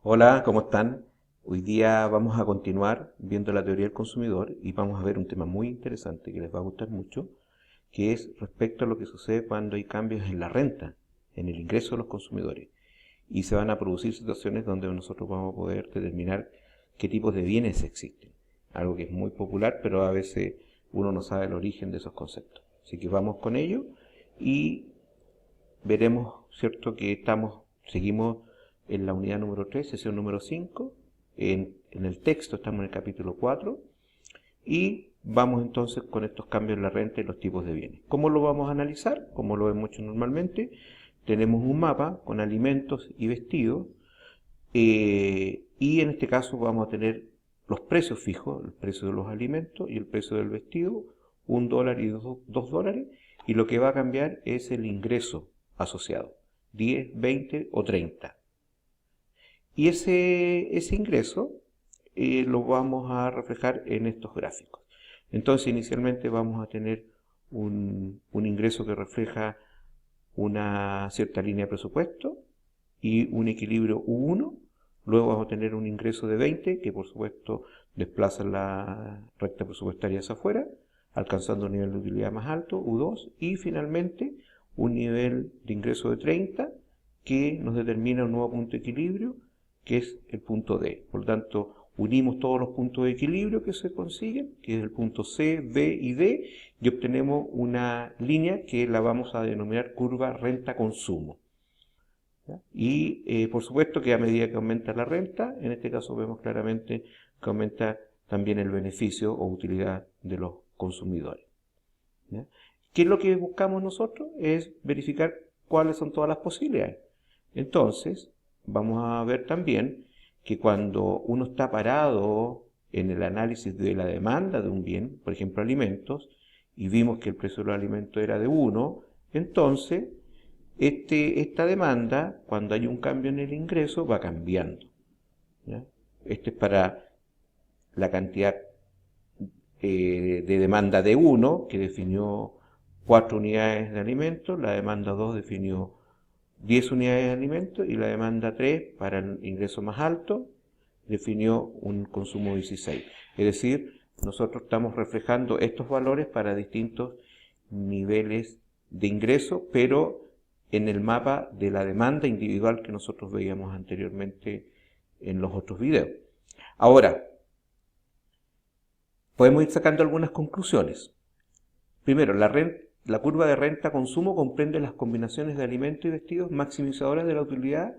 Hola, ¿cómo están? Hoy día vamos a continuar viendo la teoría del consumidor y vamos a ver un tema muy interesante que les va a gustar mucho, que es respecto a lo que sucede cuando hay cambios en la renta, en el ingreso de los consumidores. Y se van a producir situaciones donde nosotros vamos a poder determinar qué tipos de bienes existen. Algo que es muy popular, pero a veces uno no sabe el origen de esos conceptos. Así que vamos con ello y veremos, ¿cierto?, que seguimos en la unidad número 3, sesión número 5. En el texto estamos en el capítulo 4 y vamos entonces con estos cambios en la renta y los tipos de bienes. ¿Cómo lo vamos a analizar? Como lo hemos hecho normalmente, tenemos un mapa con alimentos y vestidos y en este caso vamos a tener los precios fijos, el precio de los alimentos y el precio del vestido, $1 y $2, y lo que va a cambiar es el ingreso asociado, 10, 20 o 30. Y ese ingreso lo vamos a reflejar en estos gráficos. Entonces inicialmente vamos a tener un ingreso que refleja una cierta línea de presupuesto y un equilibrio U1. Luego vamos a tener un ingreso de 20 que por supuesto desplaza la recta presupuestaria hacia afuera, alcanzando un nivel de utilidad más alto, U2, y finalmente un nivel de ingreso de 30 que nos determina un nuevo punto de equilibrio, que es el punto D. Por lo tanto, unimos todos los puntos de equilibrio que se consiguen, que es el punto C, B y D, y obtenemos una línea que la vamos a denominar curva renta-consumo. Y por supuesto que a medida que aumenta la renta, en este caso vemos claramente que aumenta también el beneficio o utilidad de los consumidores. ¿Ya? ¿Qué es lo que buscamos nosotros? Es verificar cuáles son todas las posibilidades. Entonces, vamos a ver también que cuando uno está parado en el análisis de la demanda de un bien, por ejemplo alimentos, y vimos que el precio de los alimentos era de 1, entonces esta demanda, cuando hay un cambio en el ingreso, va cambiando. ¿Ya? Este es para la cantidad de demanda de 1, que definió 4 unidades de alimentos, la demanda 2 definió 10 unidades de alimentos y la demanda 3, para el ingreso más alto, definió un consumo de 16. Es decir, nosotros estamos reflejando estos valores para distintos niveles de ingreso, pero en el mapa de la demanda individual que nosotros veíamos anteriormente en los otros videos. Ahora, podemos ir sacando algunas conclusiones. Primero, la curva de renta-consumo comprende las combinaciones de alimentos y vestidos maximizadoras de la utilidad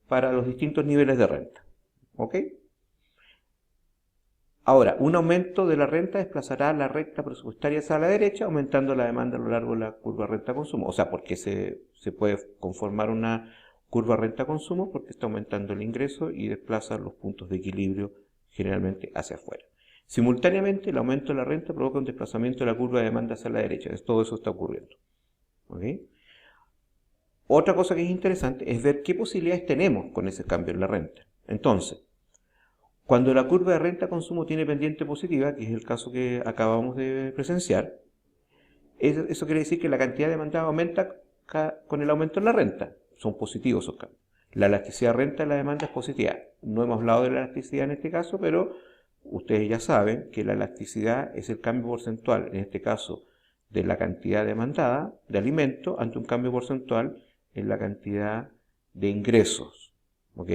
para los distintos niveles de renta. ¿Ok? Ahora, un aumento de la renta desplazará la recta presupuestaria hacia la derecha, aumentando la demanda a lo largo de la curva renta-consumo. O sea, porque se puede conformar una curva renta-consumo porque está aumentando el ingreso y desplaza los puntos de equilibrio generalmente hacia afuera. Simultáneamente, el aumento de la renta provoca un desplazamiento de la curva de demanda hacia la derecha. Todo eso está ocurriendo. ¿Okay? Otra cosa que es interesante es ver qué posibilidades tenemos con ese cambio en la renta. Entonces, cuando la curva de renta-consumo tiene pendiente positiva, que es el caso que acabamos de presenciar, eso quiere decir que la cantidad demandada aumenta con el aumento en la renta. Son positivos esos cambios. La elasticidad de renta de la demanda es positiva. No hemos hablado de la elasticidad en este caso, pero ustedes ya saben que la elasticidad es el cambio porcentual, en este caso, de la cantidad demandada de alimento ante un cambio porcentual en la cantidad de ingresos. ¿Ok?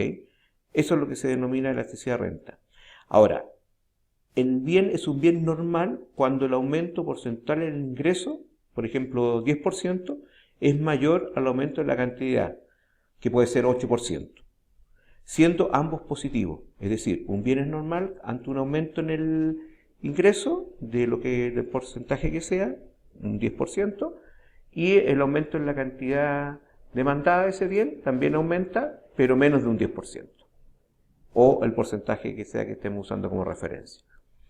Eso es lo que se denomina elasticidad de renta. Ahora, el bien es un bien normal cuando el aumento porcentual en el ingreso, por ejemplo 10%, es mayor al aumento de la cantidad, que puede ser 8%, siendo ambos positivos. Es decir, un bien es normal ante un aumento en el ingreso del porcentaje que sea, un 10%, y el aumento en la cantidad demandada de ese bien también aumenta, pero menos de un 10%, o el porcentaje que sea que estemos usando como referencia.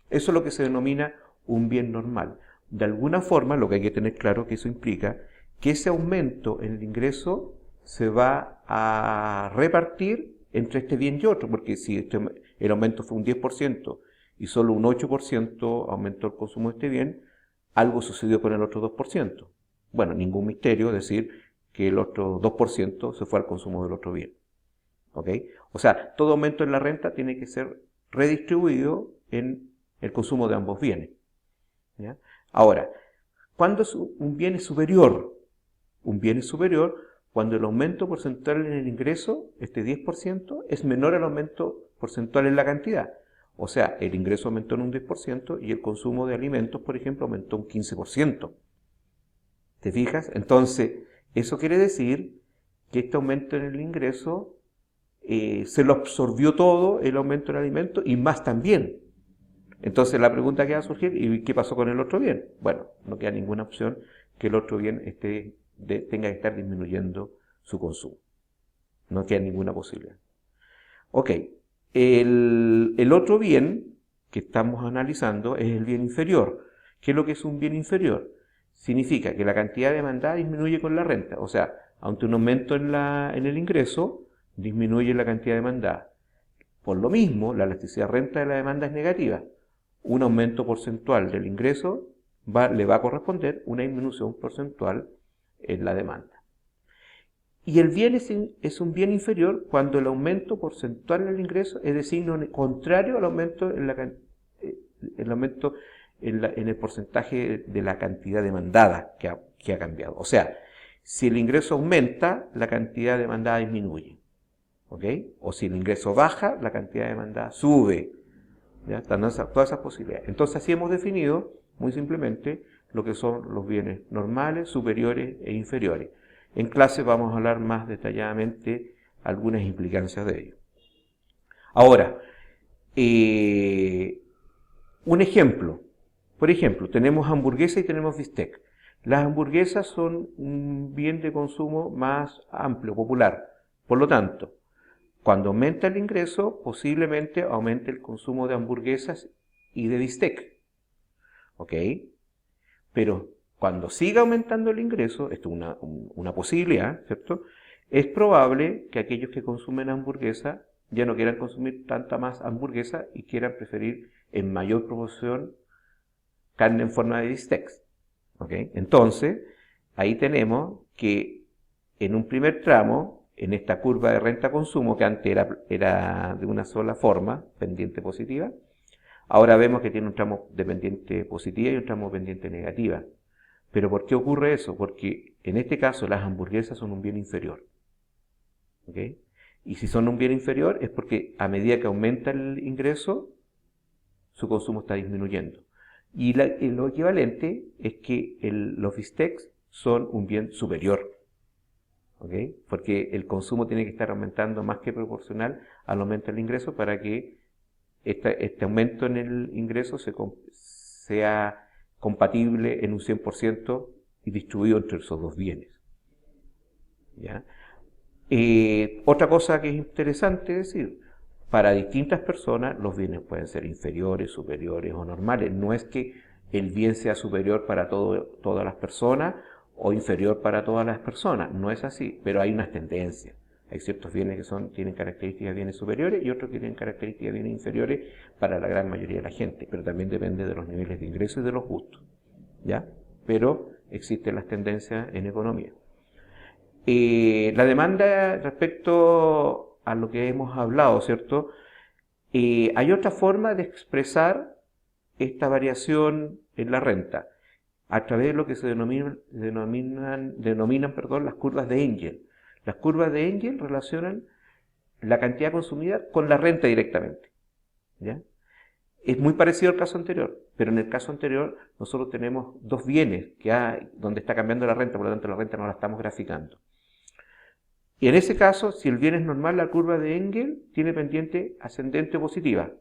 Eso es lo que se denomina un bien normal. De alguna forma, lo que hay que tener claro que eso implica que ese aumento en el ingreso se va a repartir entre este bien y otro, porque si el aumento fue un 10% y solo un 8% aumentó el consumo de este bien, algo sucedió con el otro 2%. Bueno, ningún misterio decir que el otro 2% se fue al consumo del otro bien. ¿ok? O sea, todo aumento en la renta tiene que ser redistribuido en el consumo de ambos bienes, ¿ya? Ahora, ¿cuándo un bien es superior? Un bien es superior cuando el aumento porcentual en el ingreso, este 10%, es menor al aumento porcentual en la cantidad. O sea, el ingreso aumentó en un 10% y el consumo de alimentos, por ejemplo, aumentó un 15%. ¿Te fijas? Entonces, eso quiere decir que este aumento en el ingreso se lo absorbió todo el aumento en alimentos y más también. Entonces la pregunta que va a surgir, ¿y qué pasó con el otro bien? Bueno, no queda ninguna opción que el otro bien tenga que estar disminuyendo su consumo. No queda ninguna posibilidad. Ok, el otro bien que estamos analizando es el bien inferior. ¿Qué es lo que es un bien inferior? Significa que la cantidad demandada disminuye con la renta. O sea, ante un aumento en el ingreso, disminuye la cantidad demandada. Por lo mismo, la elasticidad renta de la demanda es negativa. Un aumento porcentual del ingreso le va a corresponder una disminución porcentual en la demanda. Y el bien es un bien inferior cuando el aumento porcentual en el ingreso es de signo contrario al aumento en el porcentaje de la cantidad demandada que ha cambiado. O sea, si el ingreso aumenta, la cantidad demandada disminuye. ¿Ok? O si el ingreso baja, la cantidad demandada sube. ¿Ya? Están todas esas posibilidades. Entonces así hemos definido, muy simplemente, lo que son los bienes normales, superiores e inferiores. En clase vamos a hablar más detalladamente algunas implicancias de ello. Ahora, un ejemplo. Por ejemplo, tenemos hamburguesa y tenemos bistec. Las hamburguesas son un bien de consumo más amplio, popular. Por lo tanto, cuando aumenta el ingreso, posiblemente aumente el consumo de hamburguesas y de bistec. ¿Ok? Pero cuando siga aumentando el ingreso, esto es una posibilidad, ¿cierto? Es probable que aquellos que consumen hamburguesa ya no quieran consumir tanta más hamburguesa y quieran preferir en mayor proporción carne en forma de bistecs. ¿Ok? Entonces, ahí tenemos que en un primer tramo, en esta curva de renta-consumo, que antes era de una sola forma, pendiente positiva, ahora vemos que tiene un tramo de pendiente positiva y un tramo de pendiente negativa. ¿Pero por qué ocurre eso? Porque en este caso las hamburguesas son un bien inferior. ¿Ok? Y si son un bien inferior es porque a medida que aumenta el ingreso, su consumo está disminuyendo. Y lo equivalente es que los bistecs son un bien superior. ¿Ok? Porque el consumo tiene que estar aumentando más que proporcional al aumento del ingreso para que este aumento en el ingreso sea compatible en un 100% y distribuido entre esos dos bienes. ¿Ya? Otra cosa que es interesante decir, para distintas personas los bienes pueden ser inferiores, superiores o normales. No es que el bien sea superior para todas las personas o inferior para todas las personas, no es así, pero hay unas tendencias. Hay ciertos bienes que tienen características de bienes superiores y otros que tienen características de bienes inferiores para la gran mayoría de la gente, pero también depende de los niveles de ingreso y de los gustos, ¿ya? Pero existen las tendencias en economía. La demanda respecto a lo que hemos hablado, ¿cierto? Hay otra forma de expresar esta variación en la renta a través de lo que se denominan las curvas de Engel. Las curvas de Engel relacionan la cantidad consumida con la renta directamente. ¿Ya? Es muy parecido al caso anterior, pero en el caso anterior nosotros tenemos dos bienes donde está cambiando la renta, por lo tanto la renta no la estamos graficando. Y en ese caso, si el bien es normal, la curva de Engel tiene pendiente ascendente o positiva.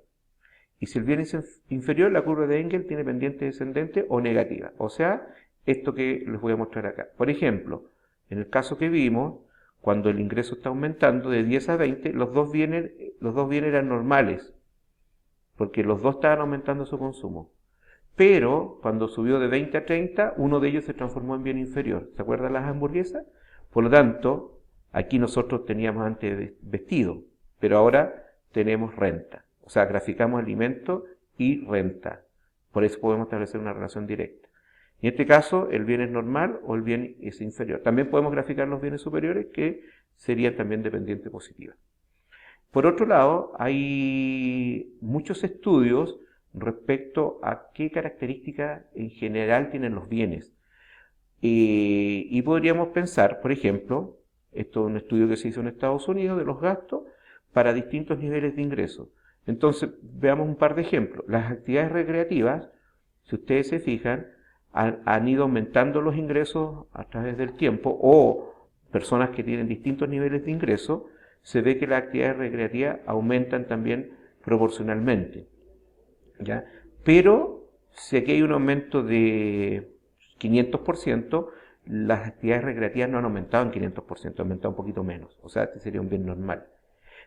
Y si el bien es inferior, la curva de Engel tiene pendiente descendente o negativa. O sea, esto que les voy a mostrar acá. Por ejemplo, en el caso que vimos, cuando el ingreso está aumentando de 10 a 20, los dos bienes eran normales, porque los dos estaban aumentando su consumo. Pero cuando subió de 20 a 30, uno de ellos se transformó en bien inferior. ¿Se acuerdan las hamburguesas? Por lo tanto, aquí nosotros teníamos antes vestido, pero ahora tenemos renta. O sea, graficamos alimento y renta. Por eso podemos establecer una relación directa. En este caso, el bien es normal o el bien es inferior. También podemos graficar los bienes superiores, que serían también de pendiente positiva. Por otro lado, hay muchos estudios respecto a qué características en general tienen los bienes. Y podríamos pensar, por ejemplo, esto es un estudio que se hizo en Estados Unidos de los gastos para distintos niveles de ingresos. Entonces, veamos un par de ejemplos. Las actividades recreativas, si ustedes se fijan, han ido aumentando los ingresos a través del tiempo, o personas que tienen distintos niveles de ingresos, se ve que las actividades recreativas aumentan también proporcionalmente, ¿ya? Pero si aquí hay un aumento de 500%, las actividades recreativas no han aumentado en 500%, han aumentado un poquito menos. O sea, este sería un bien normal.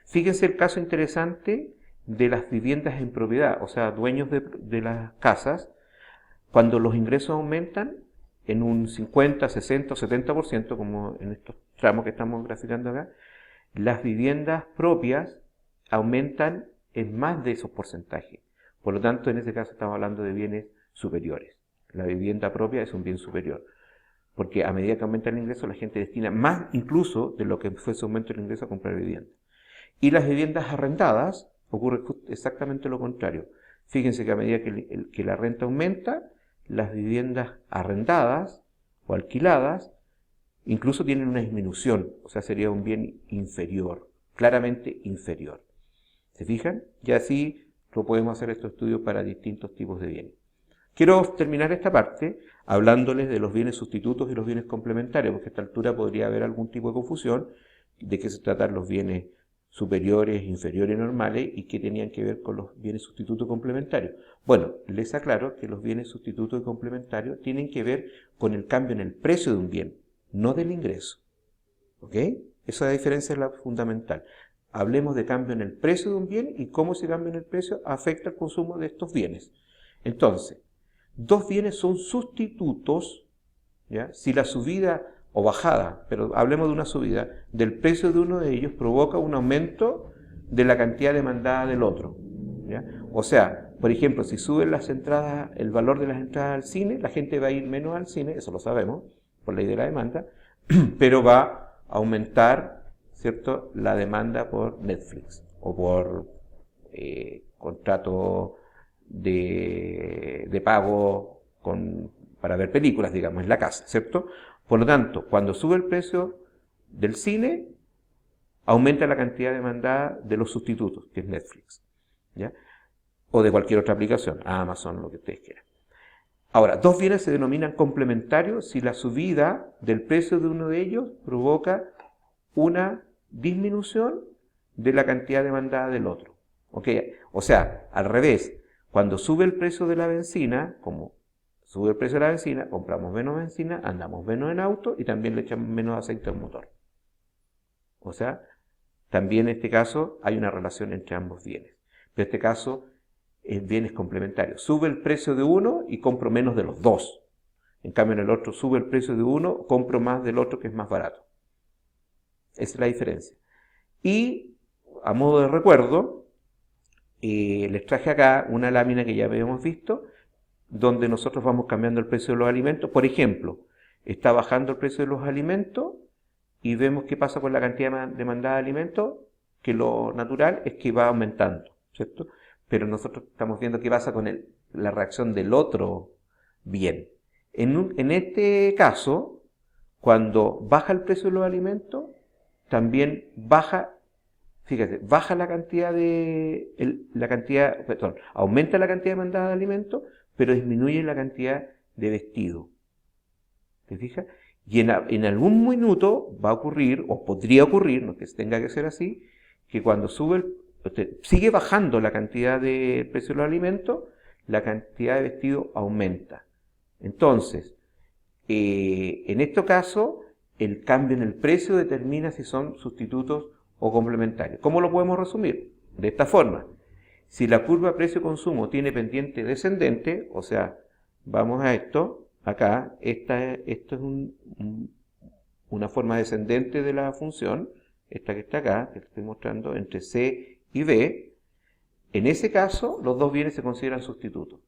Fíjense el caso interesante de las viviendas en propiedad, o sea, dueños de las casas. Cuando los ingresos aumentan en un 50, 60 o 70%, como en estos tramos que estamos graficando acá, las viviendas propias aumentan en más de esos porcentajes. Por lo tanto, en ese caso estamos hablando de bienes superiores. La vivienda propia es un bien superior, porque a medida que aumenta el ingreso, la gente destina más incluso de lo que fue ese aumento del ingreso a comprar vivienda. Y las viviendas arrendadas ocurre exactamente lo contrario. Fíjense que a medida que la renta aumenta, las viviendas arrendadas o alquiladas incluso tienen una disminución, o sea, sería un bien inferior, claramente inferior. ¿Se fijan? Y así lo podemos hacer estos estudios para distintos tipos de bienes. Quiero terminar esta parte hablándoles de los bienes sustitutos y los bienes complementarios, porque a esta altura podría haber algún tipo de confusión de qué se tratan los bienes superiores, inferiores, normales y qué tenían que ver con los bienes sustitutos y complementarios. Bueno, les aclaro que los bienes sustitutos y complementarios tienen que ver con el cambio en el precio de un bien, no del ingreso. ¿Ok? Esa diferencia es la fundamental. Hablemos de cambio en el precio de un bien y cómo ese cambio en el precio afecta el consumo de estos bienes. Entonces, dos bienes son sustitutos, ¿ya? Si la subida o bajada, pero hablemos de una subida, del precio de uno de ellos provoca un aumento de la cantidad demandada del otro, ¿ya? O sea, por ejemplo, si suben las entradas, el valor de las entradas al cine, la gente va a ir menos al cine, eso lo sabemos, por ley de la demanda, pero va a aumentar, ¿cierto?, la demanda por Netflix o por contrato de pago para ver películas, digamos, en la casa, ¿cierto? Por lo tanto, cuando sube el precio del cine, aumenta la cantidad demandada de los sustitutos, que es Netflix, ¿ya? O de cualquier otra aplicación, Amazon, lo que ustedes quieran. Ahora, dos bienes se denominan complementarios si la subida del precio de uno de ellos provoca una disminución de la cantidad demandada del otro. ¿Ok? O sea, al revés, cuando sube el precio de la benzina, como sube el precio de la benzina, compramos menos benzina, andamos menos en auto y también le echamos menos aceite al motor. O sea, también en este caso hay una relación entre ambos bienes. Pero en este caso, el bien es complementario. Sube el precio de uno y compro menos de los dos. En cambio, en el otro sube el precio de uno, compro más del otro que es más barato. Esa es la diferencia. Y, a modo de recuerdo, les traje acá una lámina que ya habíamos visto, donde nosotros vamos cambiando el precio de los alimentos. Por ejemplo, está bajando el precio de los alimentos y vemos qué pasa con la cantidad demandada de alimentos, que lo natural es que va aumentando, ¿cierto? Pero nosotros estamos viendo qué pasa con la reacción del otro bien. En este caso, cuando baja el precio de los alimentos, también baja, fíjate, baja la cantidad aumenta la cantidad demandada de alimentos, pero disminuye la cantidad de vestido. ¿Te fijas? Y en algún minuto va a ocurrir, o podría ocurrir, no que tenga que ser así, que cuando sigue bajando la cantidad de precio de los alimentos, la cantidad de vestido aumenta. Entonces, en este caso, el cambio en el precio determina si son sustitutos o complementarios. ¿Cómo lo podemos resumir? De esta forma. Si la curva precio-consumo tiene pendiente descendente, o sea, vamos a esto, acá, esto es una forma descendente de la función, esta que está acá, que estoy mostrando, entre C y B. En ese caso, los dos bienes se consideran sustitutos,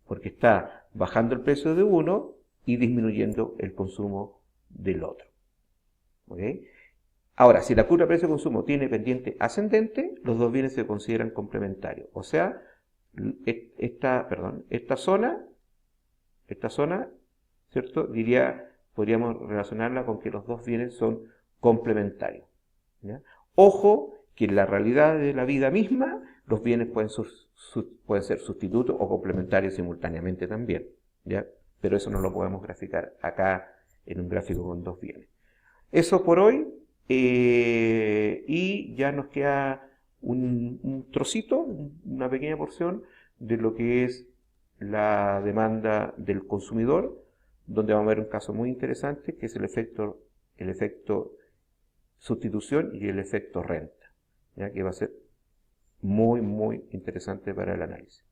porque está bajando el precio de uno y disminuyendo el consumo del otro. ¿Okay? Ahora, si la curva de precio de consumo tiene pendiente ascendente, los dos bienes se consideran complementarios. O sea, esta zona, ¿cierto? Podríamos relacionarla con que los dos bienes son complementarios. ¿Ya? Ojo, que en la realidad de la vida misma, los bienes pueden ser sustitutos o complementarios simultáneamente también. ¿Ya? Pero eso no lo podemos graficar acá en un gráfico con dos bienes. Eso por hoy, y ya nos queda un trocito, una pequeña porción de lo que es la demanda del consumidor, donde vamos a ver un caso muy interesante que es el efecto sustitución y el efecto renta, ¿ya? Que va a ser muy, muy interesante para el análisis.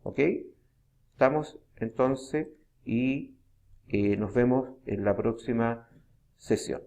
¿Ok? Estamos entonces y nos vemos en la próxima sesión.